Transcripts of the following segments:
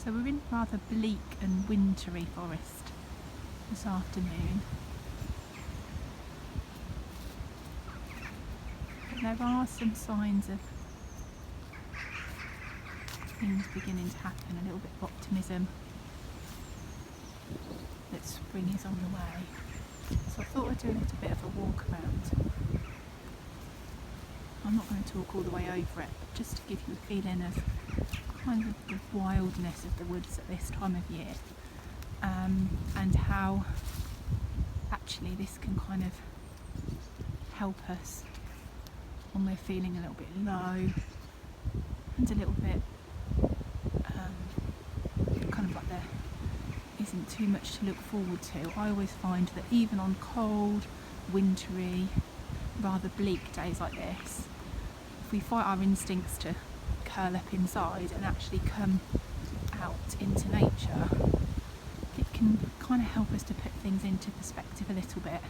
So we're in rather bleak and wintry forest this afternoon. But there are some signs of things beginning to happen, a little bit of optimism that spring is on the way. So I thought I'd do a little bit of a walk around. I'm not going to talk all the way over it, but just to give you a feeling of kind of the wildness of the woods at this time of year, and how actually this can kind of help us when we're feeling a little bit low and a little bit kind of like there isn't too much to look forward to. I always find that even on cold, wintry, rather bleak days like this, if we fight our instincts to curl up inside and actually come out into nature, it can kind of help us to put things into perspective a little bit.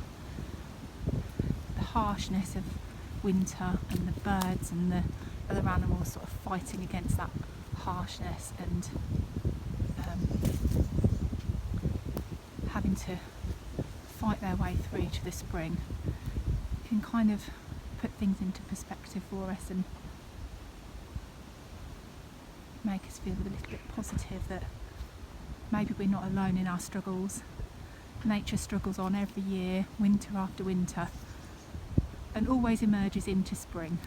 The harshness of winter and the birds and the other animals sort of fighting against that harshness and having to fight their way through to the spring can kind of put things into perspective for us and make us feel a little bit positive that maybe we're not alone in our struggles. Nature struggles on every year, winter after winter, and always emerges into spring.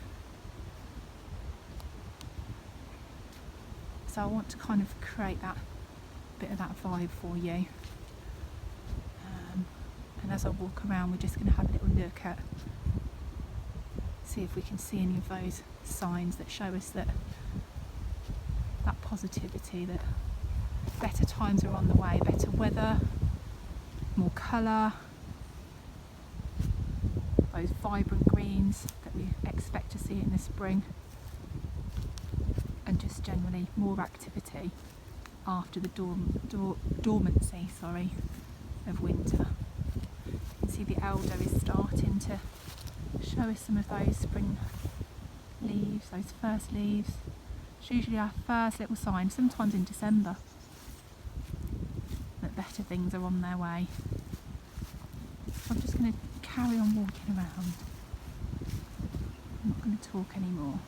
So I want to kind of create that bit of that vibe for you. And as I walk around, we're just going to have a little look at, see if we can see any of those signs that show us that positivity, that better times are on the way, better weather, more colour, those vibrant greens that we expect to see in the spring, and just generally more activity after the dormancy of winter. You can see the elder is starting to show us some of those spring leaves, those first leaves. It's usually our first little sign, sometimes in December, that better things are on their way. So I'm just going to carry on walking around. I'm not going to talk anymore.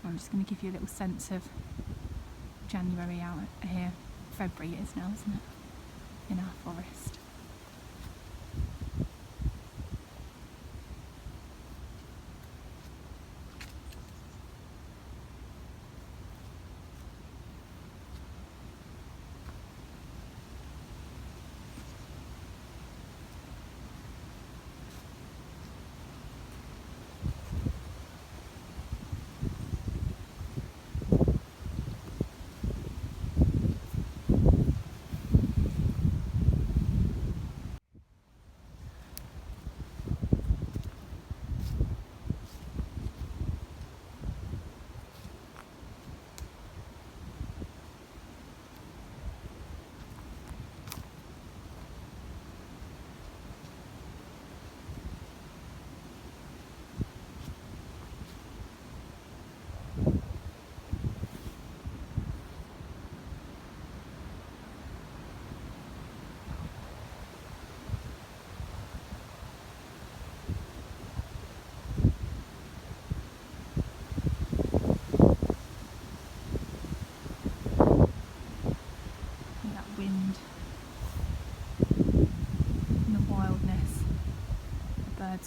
I'm just going to give you a little sense of January out here. February it is now, isn't it? In our forest.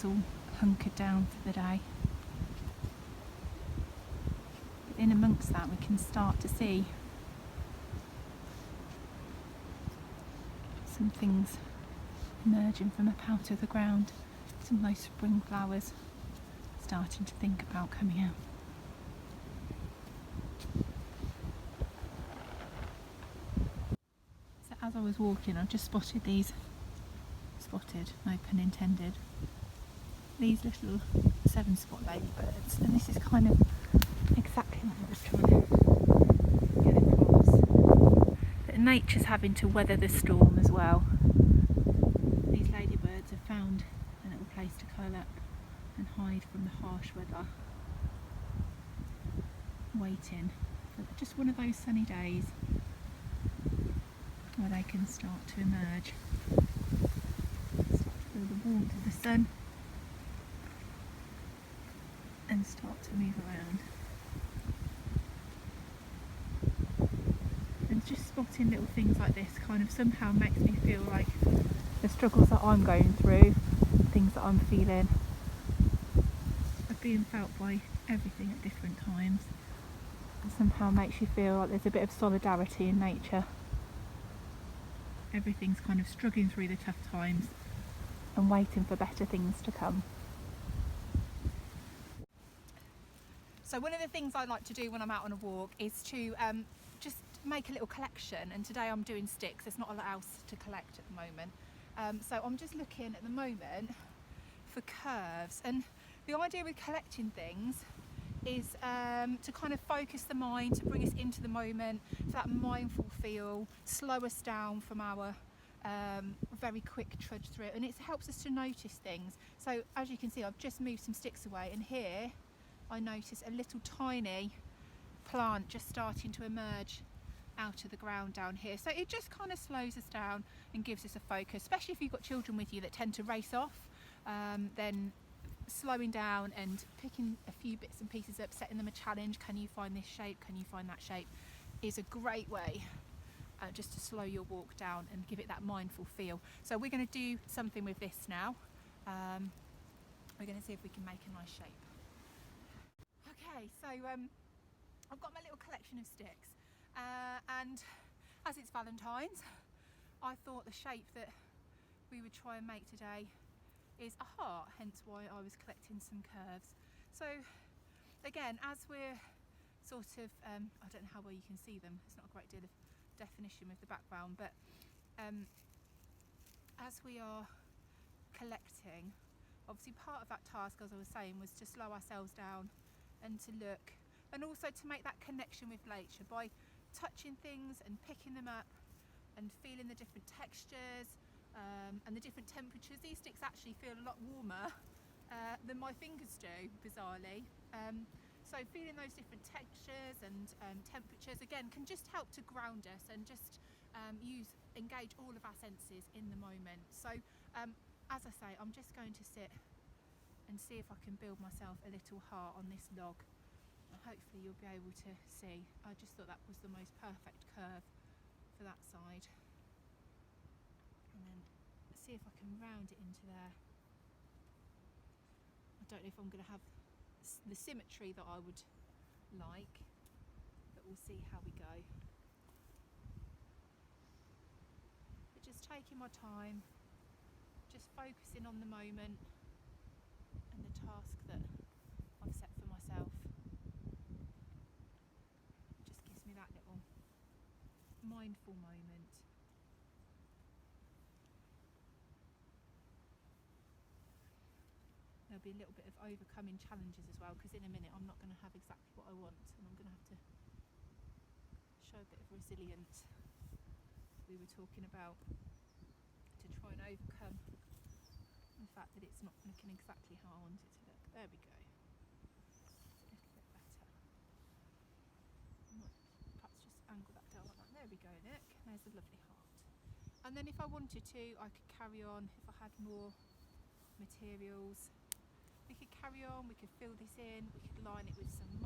All hunkered down for the day. But in amongst that, we can start to see some things emerging from up out of the ground. Some of those spring flowers starting to think about coming out. So as I was walking, I just spotted these, no pun intended, these little 7-spot ladybirds, and this is kind of exactly what I was trying to get across. That nature's having to weather the storm as well. These ladybirds have found a little place to curl up and hide from the harsh weather, waiting for just one of those sunny days where they can start to emerge. Start to feel the warmth of the sun and start to move around. And just spotting little things like this kind of somehow makes me feel like the struggles that I'm going through, things that I'm feeling, are being felt by everything at different times. And somehow makes you feel like there's a bit of solidarity in nature. Everything's kind of struggling through the tough times and waiting for better things to come. So one of the things I like to do when I'm out on a walk is to just make a little collection, and today I'm doing sticks. There's not a lot else to collect at the moment. So I'm just looking at the moment for curves, and the idea with collecting things is to kind of focus the mind, to bring us into the moment, for that mindful feel, slow us down from our very quick trudge through it, and it helps us to notice things. So as you can see, I've just moved some sticks away, and here I notice a little tiny plant just starting to emerge out of the ground down here. So it just kind of slows us down and gives us a focus, especially if you've got children with you that tend to race off. Then slowing down and picking a few bits and pieces up, setting them a challenge, can you find this shape, can you find that shape, is a great way just to slow your walk down and give it that mindful feel. So we're going to do something with this now. We're going to see if we can make a nice shape. Okay, so I've got my little collection of sticks, and as it's Valentine's, I thought the shape that we would try and make today is a heart, hence why I was collecting some curves. So again, as we're sort of, I don't know how well you can see them, there's not a great deal of definition with the background, but as we are collecting, obviously part of that task, as I was saying, was to slow ourselves down and to look, and also to make that connection with nature by touching things and picking them up and feeling the different textures and the different temperatures. These sticks actually feel a lot warmer than my fingers do, bizarrely. So feeling those different textures and temperatures, again, can just help to ground us and just engage all of our senses in the moment. So as I say, I'm just going to sit and see if I can build myself a little heart on this log. And hopefully you'll be able to see. I just thought that was the most perfect curve for that side. And then see if I can round it into there. I don't know if I'm going to have the symmetry that I would like, but we'll see how we go. But just taking my time, just focusing on the moment and the task that I've set for myself. It just gives me that little mindful moment. There'll be a little bit of overcoming challenges as well, because in a minute I'm not going to have exactly what I want, and I'm going to have to show a bit of resilience we were talking about, to try and overcome the fact that it's not looking exactly how I want it to look. There we go. It's a little bit better. I might perhaps just angle that down like that. There we go, look. There's a lovely heart. And then if I wanted to, I could carry on. If I had more materials, we could carry on, we could fill this in, we could line it with some